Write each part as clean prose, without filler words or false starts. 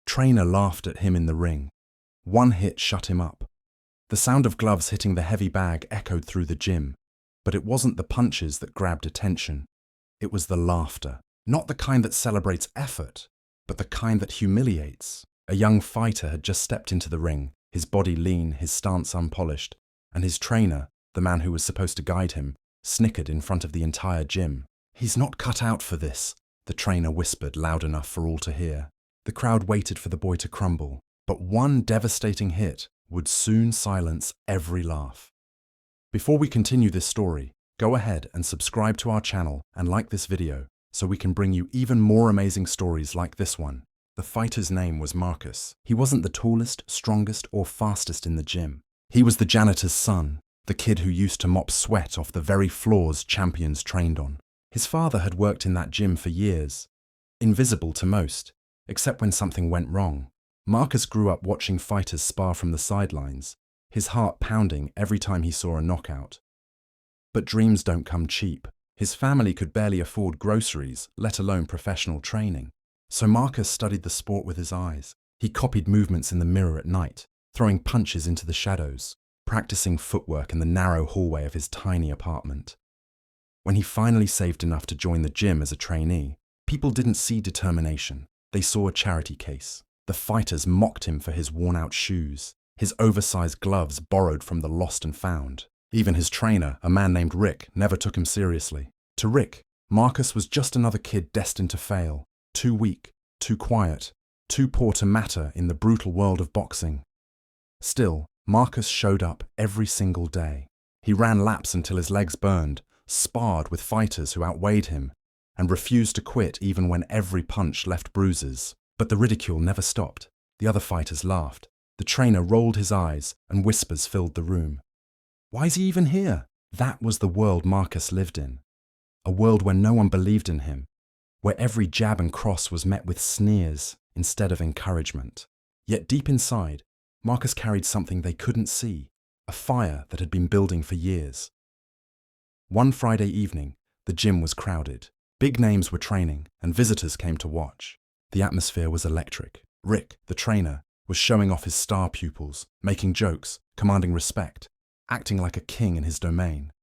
Trainer laughed at him in the ring. One hit shut him up. The sound of gloves hitting the heavy bag echoed through the gym, but it wasn't the punches that grabbed attention. It was the laughter. Not the kind that celebrates effort, but the kind that humiliates. A young fighter had just stepped into the ring, his body lean, his stance unpolished, and his trainer, the man who was supposed to guide him, snickered in front of the entire gym. "He's not cut out for this," the trainer whispered loud enough for all to hear. The crowd waited for the boy to crumble, but one devastating hit would soon silence every laugh. Before we continue this story, go ahead and subscribe to our channel and like this video so we can bring you even more amazing stories like this one. The fighter's name was Marcus. He wasn't the tallest, strongest, or fastest in the gym. He was the janitor's son, the kid who used to mop sweat off the very floors champions trained on. His father had worked in that gym for years, invisible to most, except when something went wrong. Marcus grew up watching fighters spar from the sidelines, his heart pounding every time he saw a knockout. But dreams don't come cheap. His family could barely afford groceries, let alone professional training. So Marcus studied the sport with his eyes. He copied movements in the mirror at night, throwing punches into the shadows, practicing footwork in the narrow hallway of his tiny apartment. When he finally saved enough to join the gym as a trainee, people didn't see determination. They saw a charity case. The fighters mocked him for his worn-out shoes, his oversized gloves borrowed from the lost and found. Even his trainer, a man named Rick, never took him seriously. To Rick, Marcus was just another kid destined to fail, too weak, too quiet, too poor to matter in the brutal world of boxing. Still, Marcus showed up every single day. He ran laps until his legs burned, sparred with fighters who outweighed him, and refused to quit even when every punch left bruises. But the ridicule never stopped. The other fighters laughed. The trainer rolled his eyes, and whispers filled the room. Why is he even here? That was the world Marcus lived in. A world where no one believed in him, where every jab and cross was met with sneers instead of encouragement. Yet deep inside, Marcus carried something they couldn't see, a fire that had been building for years. One Friday evening, the gym was crowded. Big names were training, and visitors came to watch. The atmosphere was electric. Rick, the trainer, was showing off his star pupils, making jokes, commanding respect, acting like a king in his domain.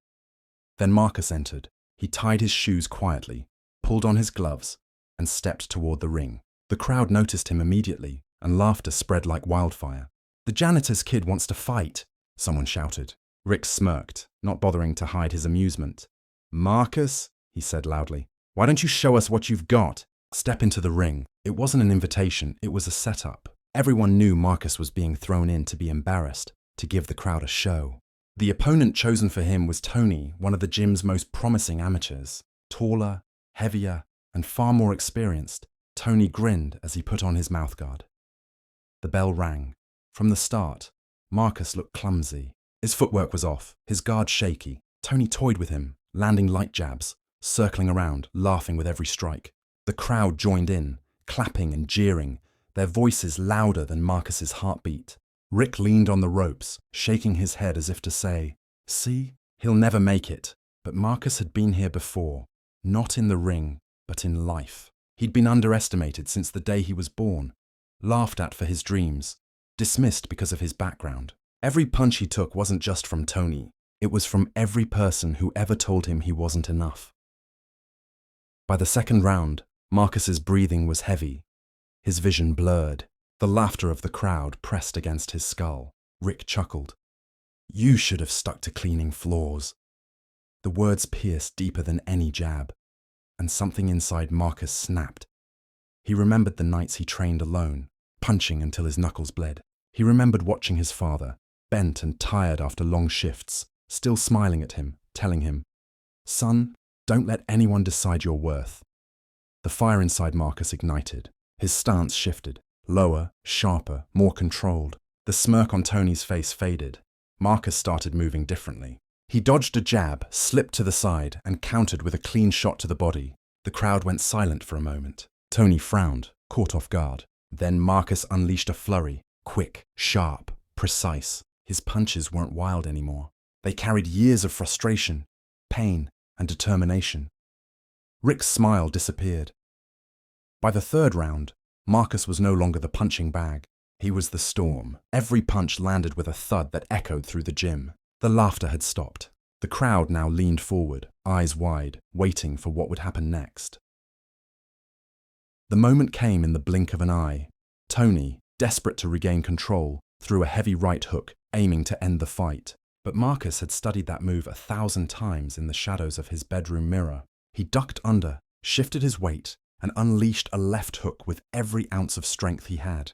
Then Marcus entered. He tied his shoes quietly, pulled on his gloves, and stepped toward the ring. The crowd noticed him immediately, and laughter spread like wildfire. "The janitor's kid wants to fight," someone shouted. Rick smirked, not bothering to hide his amusement. "Marcus," he said loudly, "why don't you show us what you've got?" Step into the ring. It wasn't an invitation, it was a setup. Everyone knew Marcus was being thrown in to be embarrassed, to give the crowd a show. The opponent chosen for him was Tony, one of the gym's most promising amateurs. Taller, heavier, and far more experienced, Tony grinned as he put on his mouthguard. The bell rang. From the start, Marcus looked clumsy. His footwork was off, his guard shaky. Tony toyed with him, landing light jabs, circling around, laughing with every strike. The crowd joined in, clapping and jeering, their voices louder than Marcus's heartbeat. Rick leaned on the ropes, shaking his head as if to say, "See, he'll never make it." But Marcus had been here before, not in the ring, but in life. He'd been underestimated since the day he was born, laughed at for his dreams, dismissed because of his background. Every punch he took wasn't just from Tony, it was from every person who ever told him he wasn't enough. By the second round, Marcus's breathing was heavy, his vision blurred. The laughter of the crowd pressed against his skull. Rick chuckled. "You should have stuck to cleaning floors." The words pierced deeper than any jab, and something inside Marcus snapped. He remembered the nights he trained alone, punching until his knuckles bled. He remembered watching his father, bent and tired after long shifts, still smiling at him, telling him, "Son, don't let anyone decide your worth." The fire inside Marcus ignited. His stance shifted. Lower, sharper, more controlled. The smirk on Tony's face faded. Marcus started moving differently. He dodged a jab, slipped to the side, and countered with a clean shot to the body. The crowd went silent for a moment. Tony frowned, caught off guard. Then Marcus unleashed a flurry, quick, sharp, precise. His punches weren't wild anymore. They carried years of frustration, pain, and determination. Rick's smile disappeared. By the third round, Marcus was no longer the punching bag. He was the storm. Every punch landed with a thud that echoed through the gym. The laughter had stopped. The crowd now leaned forward, eyes wide, waiting for what would happen next. The moment came in the blink of an eye. Tony, desperate to regain control, threw a heavy right hook, aiming to end the fight. But Marcus had studied that move 1,000 times in the shadows of his bedroom mirror. He ducked under, shifted his weight, and unleashed a left hook with every ounce of strength he had.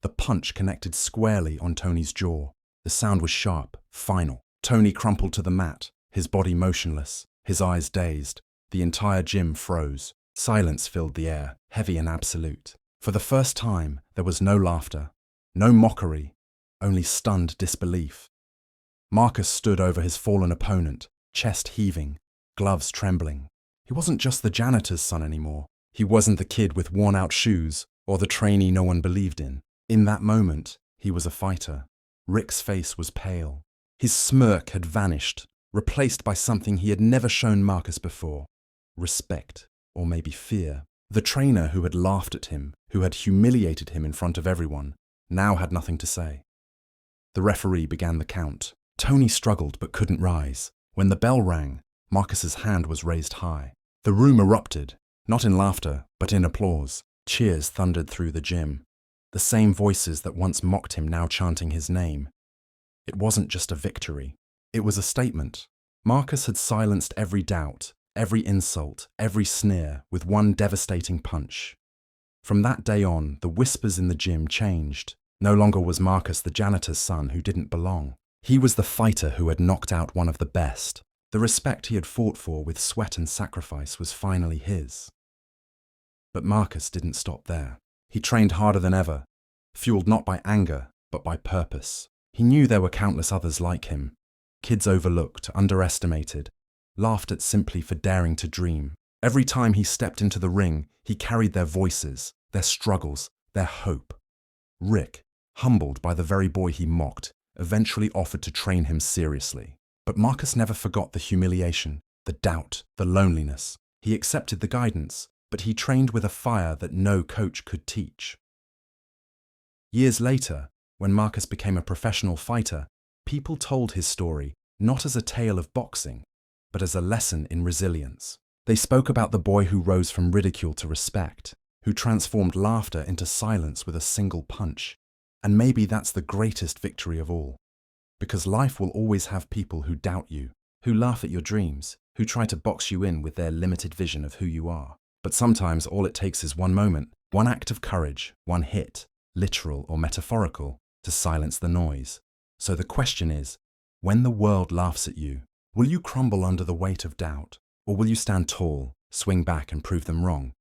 The punch connected squarely on Tony's jaw. The sound was sharp, final. Tony crumpled to the mat, his body motionless, his eyes dazed. The entire gym froze. Silence filled the air, heavy and absolute. For the first time, there was no laughter, no mockery, only stunned disbelief. Marcus stood over his fallen opponent, chest heaving, gloves trembling. He wasn't just the janitor's son anymore. He wasn't the kid with worn-out shoes or the trainee no one believed in. In that moment, he was a fighter. Rick's face was pale. His smirk had vanished, replaced by something he had never shown Marcus before. Respect, or maybe fear. The trainer who had laughed at him, who had humiliated him in front of everyone, now had nothing to say. The referee began the count. Tony struggled but couldn't rise. When the bell rang, Marcus's hand was raised high. The room erupted, not in laughter, but in applause. Cheers thundered through the gym. The same voices that once mocked him now chanting his name. It wasn't just a victory. It was a statement. Marcus had silenced every doubt, every insult, every sneer with one devastating punch. From that day on, the whispers in the gym changed. No longer was Marcus the janitor's son who didn't belong. He was the fighter who had knocked out one of the best. The respect he had fought for with sweat and sacrifice was finally his. But Marcus didn't stop there. He trained harder than ever, fueled not by anger, but by purpose. He knew there were countless others like him. Kids overlooked, underestimated, laughed at simply for daring to dream. Every time he stepped into the ring, he carried their voices, their struggles, their hope. Rick, humbled by the very boy he mocked, eventually offered to train him seriously. But Marcus never forgot the humiliation, the doubt, the loneliness. He accepted the guidance, but he trained with a fire that no coach could teach. Years later, when Marcus became a professional fighter, people told his story not as a tale of boxing, but as a lesson in resilience. They spoke about the boy who rose from ridicule to respect, who transformed laughter into silence with a single punch. And maybe that's the greatest victory of all. Because life will always have people who doubt you, who laugh at your dreams, who try to box you in with their limited vision of who you are. But sometimes all it takes is one moment, one act of courage, one hit, literal or metaphorical, to silence the noise. So the question is, when the world laughs at you, will you crumble under the weight of doubt? Or will you stand tall, swing back and prove them wrong?